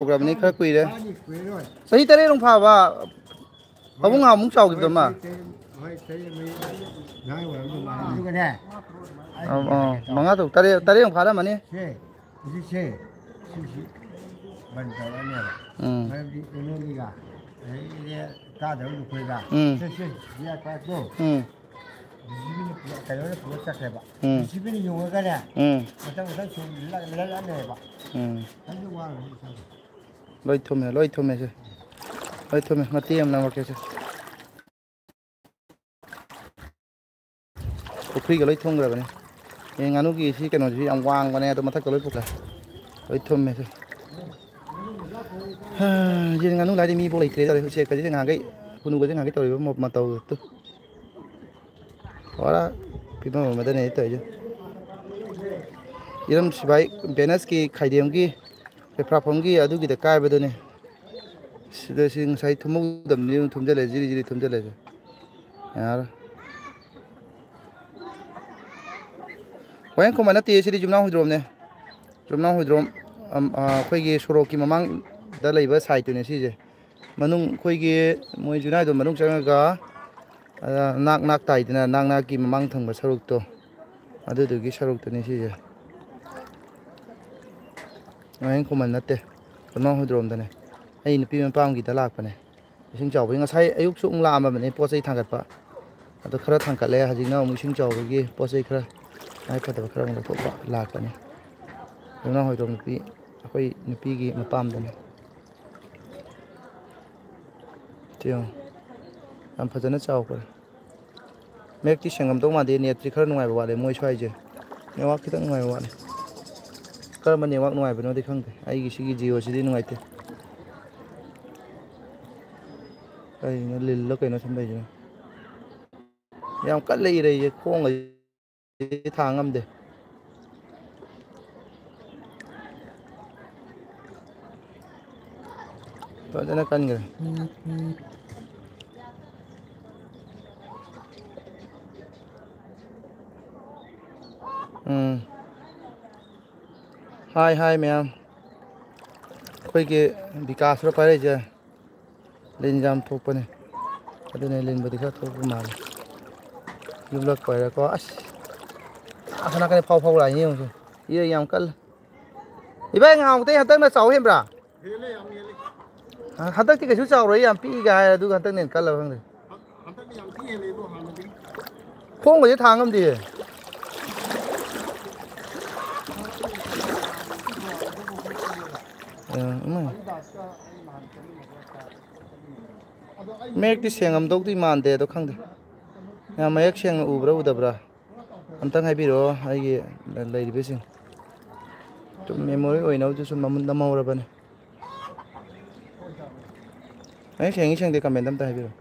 กนี้ค่อยคุยเลยสถิตได้ลงพาว่าพระพุทธเจ้ามุ้งเจ้ากี่ตัวมามังงะถูกตาได้ลงพาแล้วมันนี่집이 용어가냐? lôi thùng này chứ lôi thùng này mà tiêm nào mà kia chứ phục khí cái lôi thùng rồi này nhưng ngắn lúc gì thì cái nó chỉ ông quang con này tôi mà thắt cái lôi phục này lôi thùng này chứ giờ ngắn lúc lại thì mi bộ lịch thế rồi sẽ cái gì ngàn cái phụ nữ cái gì ngàn cái tàu một mà tàu tu đóพี่น้องมาได้ไหนตัวอยู่ยี่ลำสบายเป็นนักสกีไข่เดียมกี้ไปพระพงกี้อาดูกี่ตะกายไปตัวนี้สิ่งสิ่งใช้ทุ่มดำนิ้วทุ่มเจริญจีรีทุ่มเจริญนะวันนี้คนมันนัดตีสิริจุ่มน้ำหุ่นโดมเนี่ยจุ่มน้ำหุ่นโดมคุยกี่สุโรกิมามั่งได้เลยว่าใส่ตัวนี้สิเจมันนุ่งคุยกี่มวยจุน่าตัวมันนุ่งจังก็นักไต่ตัวนั้นนักกี่มามั่งทั้งหมดสรุปตัวดูกี่สรุปตัวนี้สิเจวันนี้คนมันนัดเตะคนน้องหุ่นโดมตัวนี้ไอ้หนุ่มพี่มันป้ามกี่ตลาดปะเนี่ยชิงเจ้าไปงั้นใช้อายุสุ่งลามแบบนี้พอใช้ทางกัดปะตัวคราทางกัดเลยจริงๆนะมึงชิงเจ้าไปกี่พอใช้คราไอ้พอตัวครามันตัวปะลากปะเนี่ยคนน้องหุ่นโดมหนุ่มพี่ค่อยหนุ่มพี่กี่มาป้ามตัวนี้เที่ยวทำพัฒนาเจ้าไปเมื่อกี้เสียงคำต้องมาเดียเนี่ยที่คราหน่วยบอกว่าเลยมวยช่วยเจเนี่ยว่าคิดตั้งหน่วยบอกว่าเลยก็มันเนี่ยว่าหน่วยเป็นว่าที่ข้างไปไอ้กี่สิ่งกี่จีโอสิ่งที่หน่วยเตะไอ้นั่นลิลแล้วก็นั่นทำได้ยังยังกัดเลยเลยโค้งเลยทางงั้มเดะตอนนั้นกันกันhi ma'am คุยกี่บิการสุดไปเลยจ้ะเล่นยามทุกปนเนี่ยก็ได้ในเล่นบริการทุกประมาณยุ่งเลิกไปแล้วก็ขนาดกันเผาหลายนี่มั้งสิยี่ยามกันอีแบงเอาแต่ฮันตั้งน่ะเสาเห็นปะฮันตั้งที่กับชุดเสาเลยยามปีกายดูฮันตั้งเนี่ยกันแล้วทั้งเลยโค้งไปที่ทางกันดีเมฆที่เสียงอันตกที่มันเดะตัวข้างเดะเมฆเสียงอุบระอุดบระอันตั้งให้พี่รู้ไอ้ยี่เลยดิบสิจุดเมมโมรี่โอ้ยน้าจุดสมมุติน้ำมันระบายไอ้เสียงเด็กคอมเมนต์ตั้งให้พี่รู้